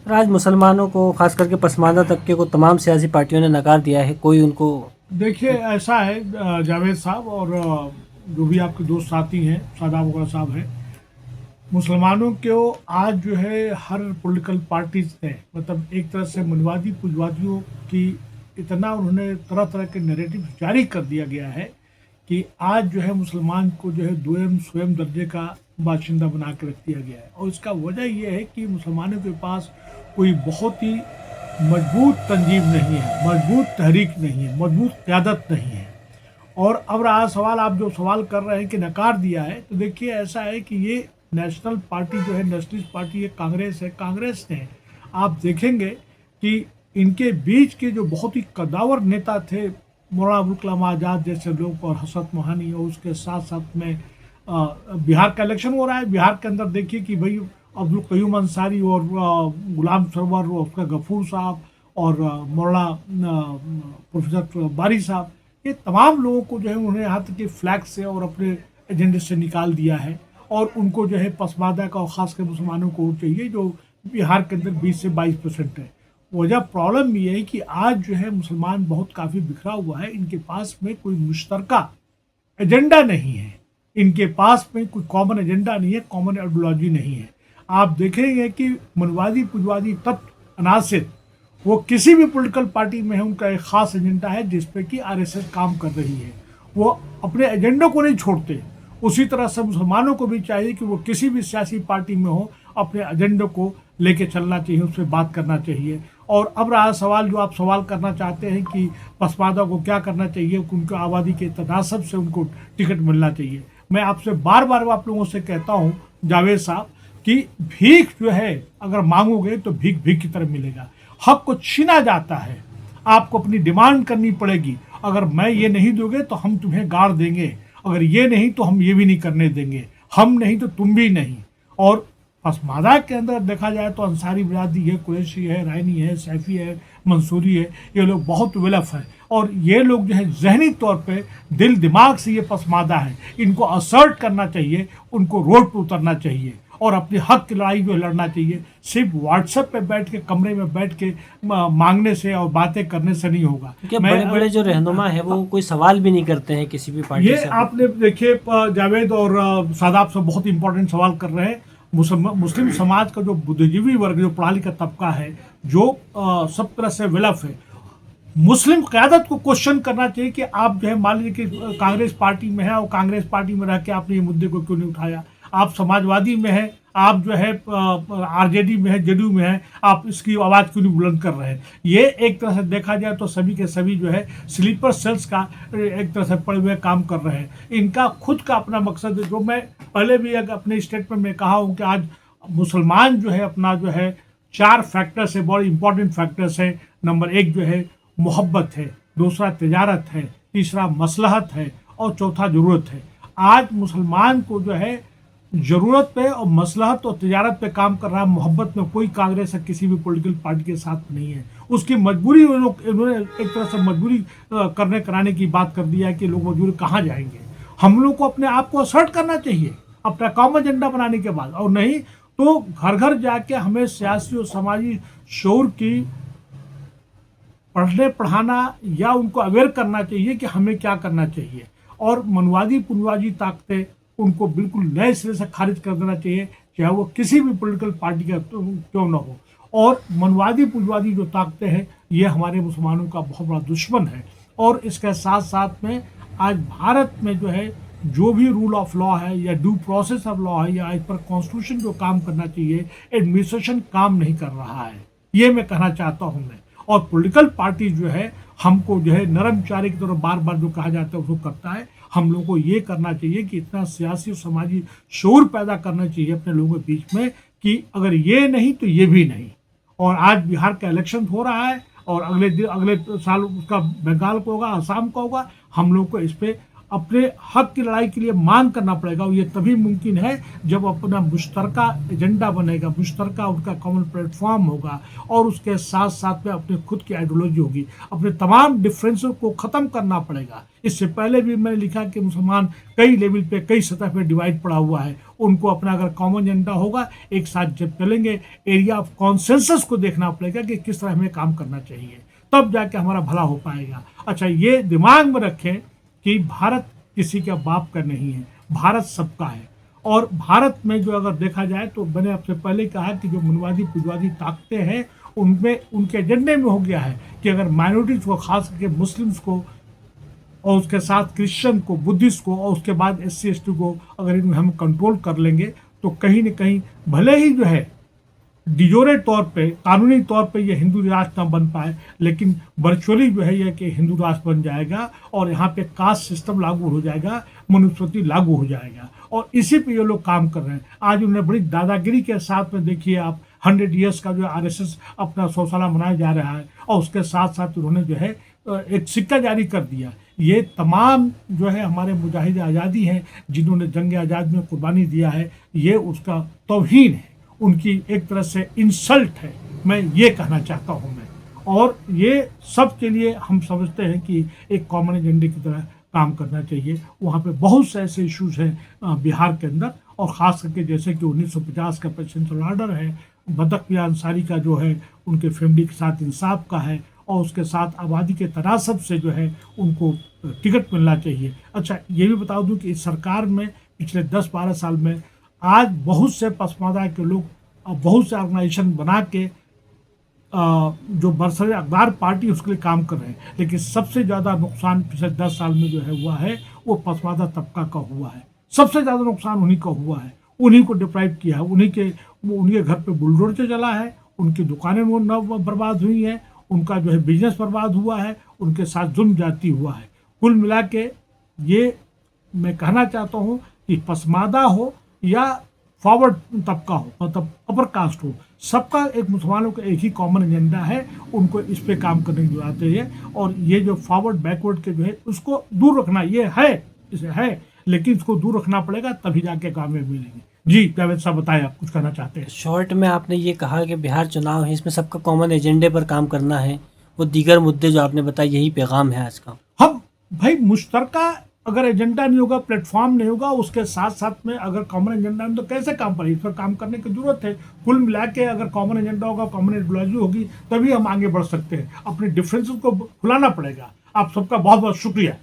आज मुसलमानों को, खास करके पसमानदा तबके को, तमाम सियासी पार्टियों ने नकार दिया है। कोई उनको देखिए ऐसा है जावेद साहब और जो भी आपके दोस्त साथी हैं शादाब वगैरह साहब हैं, मुसलमानों को आज जो है हर पॉलिटिकल पार्टीज ने मतलब एक तरह से मनवादी पुंजवादियों की इतना उन्होंने तरह तरह के नैरेटिव जारी कर दिया गया है कि आज जो है मुसलमान को जो है दोयम स्वयं दर्जे का बाशिंदा बना के रख दिया गया है। और इसका वजह यह है कि मुसलमानों के पास कोई बहुत ही मजबूत तंजीम नहीं है, मजबूत तहरीक नहीं है, मजबूत क़यादत नहीं है। और अब रहा सवाल, आप जो सवाल कर रहे हैं कि नकार दिया है, तो देखिए ऐसा है कि ये नेशनल पार्टी जो है, नेशनलिस्ट पार्टी, ये कांग्रेस है। कांग्रेस ने आप देखेंगे कि इनके बीच के जो बहुत ही कदावर नेता थे, मौलाना अबुल कलाम आज़ाद जैसे लोग और हसरत मोहानी, और उसके साथ साथ में बिहार का इलेक्शन हो रहा है। बिहार के अंदर देखिए कि भाई अब्दुल कयूम अंसारी और गुलाम सरवर और उसका गफूर साहब और मौलाना प्रोफेसर बारी साहब, ये तमाम लोगों को जो है उन्होंने यहाँ तक कि फ्लैग से और अपने एजेंडे से निकाल दिया है। और उनको जो है पसमानदा का और ख़ासकर मुसलमानों को वोट चाहिए, जो बिहार के अंदर 20 से 22% है। वजह प्रॉब्लम ये है कि आज जो है मुसलमान बहुत काफ़ी बिखरा हुआ है, इनके पास में कोई मुश्तरका एजेंडा नहीं है, इनके पास में कोई कॉमन एजेंडा नहीं है, कॉमन आइडियोलॉजी नहीं है। आप देखेंगे कि मनवादी पुंजवादी तत्व अनासिर वो किसी भी पॉलिटिकल पार्टी में है, उनका एक ख़ास एजेंडा है जिस पे कि आरएसएस काम कर रही है। वो अपने एजेंडे को नहीं छोड़ते। उसी तरह से मुसलमानों को भी चाहिए कि वो किसी भी सियासी पार्टी में हो, अपने एजेंडे को लेके चलना चाहिए, उस पर बात करना चाहिए। और अब रहा सवाल जो आप सवाल करना चाहते हैं कि पसमानदा को क्या करना चाहिए, उनको आबादी के तनासब से उनको टिकट मिलना चाहिए। मैं आपसे बार बार आप लोगों से कहता हूँ जावेद साहब कि भीख जो है अगर मांगोगे तो भीख भीख की तरह मिलेगा। हक को छीना जाता है, आपको अपनी डिमांड करनी पड़ेगी। अगर मैं ये नहीं दोगे तो हम तुम्हें गाड़ देंगे, अगर ये नहीं तो हम ये भी नहीं करने देंगे, हम नहीं तो तुम भी नहीं। और पसमानदा के अंदर देखा जाए तो अंसारी बिरादरी है, कुरैशी है, रैनी है, सैफी है, मंसूरी है, ये लोग बहुत विलफ है। और ये लोग जो है जहनी तौर पे दिल दिमाग से ये पसमानदा है, इनको असर्ट करना चाहिए, उनको रोड पर उतरना चाहिए और अपने हक की लड़ाई जो लड़ना चाहिए। सिर्फ व्हाट्सएप पे बैठ के, कमरे में बैठ के मांगने से और बातें करने से नहीं होगा। क्योंकि बड़े बड़े जो रहनुमा है वो कोई सवाल भी नहीं करते हैं किसी भी पार्टी ये से। आपने देखिए जावेद और सादाब से बहुत इंपॉर्टेंट सवाल कर रहे हैं। मुस्लिम समाज का जो बुद्धिजीवी वर्ग, जो पढ़ा लिखा तबका है, जो सब तरह से विलफ है, मुस्लिम क़यादत को क्वेश्चन करना चाहिए कि आप जो है मान लीजिए कि कांग्रेस पार्टी में है और कांग्रेस पार्टी में रह के आपने ये मुद्दे को क्यों नहीं उठाया। आप समाजवादी में है, आप जो है आरजेडी में है, जेडीयू में है, आप इसकी आवाज़ क्यों नहीं बुलंद कर रहे हैं। ये एक तरह से देखा जाए तो सभी के सभी जो है स्लीपर सेल्स का एक तरह से पड़े हुए काम कर रहे हैं। इनका खुद का अपना मकसद है, जो मैं पहले भी अपने स्टेटमेंट में कहा हूँ कि आज मुसलमान जो है अपना जो है 4 फैक्टर्स है, बहुत इंपॉर्टेंट फैक्टर्स हैं। नंबर 1 जो है मोहब्बत है, दूसरा तिजारत है, तीसरा मसलहत है और चौथा ज़रूरत है। आज मुसलमान को जो है ज़रूरत पे और मसलहत और तिजारत पे काम कर रहा है, मोहब्बत में कोई कांग्रेस या किसी भी पॉलिटिकल पार्टी के साथ नहीं है। उसकी मजबूरी इन्होंने एक तरह से मजबूरी करने कराने की बात कर दिया है कि लोग मजबूरी कहाँ जाएंगे। हम लोग को अपने आप को असर्ट करना चाहिए अपना कॉमन एजेंडा बनाने के बाद, और नहीं तो घर घर जाके हमें सियासी और समाजी शऊर की पढ़ने पढ़ाना या उनको अवेयर करना चाहिए कि हमें क्या करना चाहिए। और मनवादी पुनवादी ताकतें उनको बिल्कुल नए सिरे से खारिज कर देना चाहिए, चाहे वो किसी भी पॉलिटिकल पार्टी का क्यों ना हो। और मनवादी पुनवादी जो ताकतें हैं, ये हमारे मुसलमानों का बहुत बड़ा दुश्मन है। और इसके साथ साथ में आज भारत में जो है जो भी रूल ऑफ लॉ है या ड्यू प्रोसेस ऑफ लॉ है या इस पर कॉन्स्टिट्यूशन जो काम करना चाहिए, एडमिनिस्ट्रेशन काम नहीं कर रहा है, ये मैं कहना चाहता हूँ मैं। और पॉलिटिकल पार्टी जो है हमको जो है नरम चारे की तरह बार बार जो कहा जाता है उसको करता है। हम लोगों को ये करना चाहिए कि इतना सियासी और समाजी शऊर पैदा करना चाहिए अपने लोगों के बीच में कि अगर ये नहीं तो ये भी नहीं। और आज बिहार का इलेक्शन हो रहा है और अगले साल उसका बंगाल का होगा, असम का होगा। हम लोग को इस पर अपने हक की लड़ाई के लिए मांग करना पड़ेगा। और ये तभी मुमकिन है जब अपना मुश्तरका एजेंडा बनेगा, मुश्तरका उनका कॉमन प्लेटफॉर्म होगा और उसके साथ साथ में अपने खुद की आइडियोलॉजी होगी। अपने तमाम डिफरेंसेस को ख़त्म करना पड़ेगा। इससे पहले भी मैंने लिखा कि मुसलमान कई लेवल पे, कई सतह पे डिवाइड पड़ा हुआ है। उनको अपना अगर कॉमन एजेंडा होगा, एक साथ जब चलेंगे, एरिया ऑफ कॉन्सेंसस को देखना पड़ेगा कि किस तरह हमें काम करना चाहिए, तब जाके हमारा भला हो पाएगा। अच्छा, ये दिमाग में रखें कि भारत किसी का बाप का नहीं है, भारत सबका है। और भारत में जो अगर देखा जाए तो मैंने आपसे पहले कहा कि जो मनवादी पुंजवादी ताकतें हैं, उनमें उनके एजेंडे में हो गया है कि अगर माइनॉरिटीज को, खास करके मुस्लिम्स को और उसके साथ क्रिश्चियन को, बुद्धिस्ट को और उसके बाद SC ST को अगर इनमें हम कंट्रोल कर लेंगे तो कहीं न कहीं भले ही जो है डिजोरे तौर पे, कानूनी तौर पे ये हिंदू राष्ट्र ना बन पाए, लेकिन वर्चुअली जो है ये कि हिंदू राष्ट्र बन जाएगा और यहाँ पे कास्ट सिस्टम लागू हो जाएगा, मनुस्मृति लागू हो जाएगा। और इसी पे ये लोग काम कर रहे हैं। आज उन्हें बड़ी दादागिरी के साथ में देखिए आप 100 ईयर्स का जो RSS अपना 100 साल मनाया जा रहा है और उसके साथ साथ उन्होंने जो है एक सिक्का जारी कर दिया। ये तमाम जो है हमारे मुजाहिद आज़ादी हैं जिन्होंने जंग आज़ाद में कुर्बानी दिया है, ये उसका तौहीन है, उनकी एक तरह से इंसल्ट है, मैं ये कहना चाहता हूँ मैं। और ये सब के लिए हम समझते हैं कि एक कॉमन एजेंडे की तरह काम करना चाहिए। वहाँ पे बहुत से ऐसे इश्यूज हैं बिहार के अंदर, और ख़ास करके जैसे कि 1950 का प्रेसिडेंशियल ऑर्डर है, बदक मियां अंसारी का जो है उनके फैमिली के साथ इंसाफ का है, और उसके साथ आबादी के तनासब से जो है उनको टिकट मिलना चाहिए। अच्छा, ये भी बता दूं कि इस सरकार में पिछले 10-12 साल में आज बहुत से पसमानदा के लोग बहुत से ऑर्गेनाइजेशन बना के जो बरसरे अखबार पार्टी उसके लिए काम कर रहे हैं, लेकिन सबसे ज़्यादा नुकसान पिछले 10 साल में जो है हुआ है वो पसमानदा तबका का हुआ है। सबसे ज़्यादा नुकसान उन्हीं का हुआ है, उन्हीं को डिप्राइव किया है, उनके घर पे बुलडोजर चला है, उनकी दुकानें वो बर्बाद हुई हैं, उनका जो है बिजनेस बर्बाद हुआ है, उनके साथ जुल्म जाती हुआ है। कुल मिला के ये मैं कहना चाहता हूँ कि पसमानदा हो या फॉरवर्ड तबका हो, मतलब अपर कास्ट हो, सबका एक मुसलमानों का एक ही कॉमन एजेंडा है, उनको इस पे काम करने की जरूरत है। और ये जो फॉरवर्ड बैकवर्ड के जो है उसको दूर रखना, ये है, इसे है, लेकिन इसको दूर रखना पड़ेगा, तभी जाके कामयाबी मिलेगी। जी जावेद साहब, बताएं, आप कुछ कहना चाहते हैं? शॉर्ट में आपने ये कहा कि बिहार चुनाव है, इसमें सबका कॉमन एजेंडे पर काम करना है, वो दीगर मुद्दे जो आपने बताए, यही पैगाम है आज का। हम भाई मुश्तरका अगर एजेंडा नहीं होगा, प्लेटफॉर्म नहीं होगा, उसके साथ साथ में अगर कॉमन एजेंडा है तो कैसे काम पड़ेगी? इस पर काम करने की जरूरत है। कुल मिला के अगर कॉमन एजेंडा होगा, कॉमन आइडियोलॉजी होगी, तभी हम आगे बढ़ सकते हैं। अपने डिफरेंसेस को भुलाना पड़ेगा। आप सबका बहुत बहुत शुक्रिया।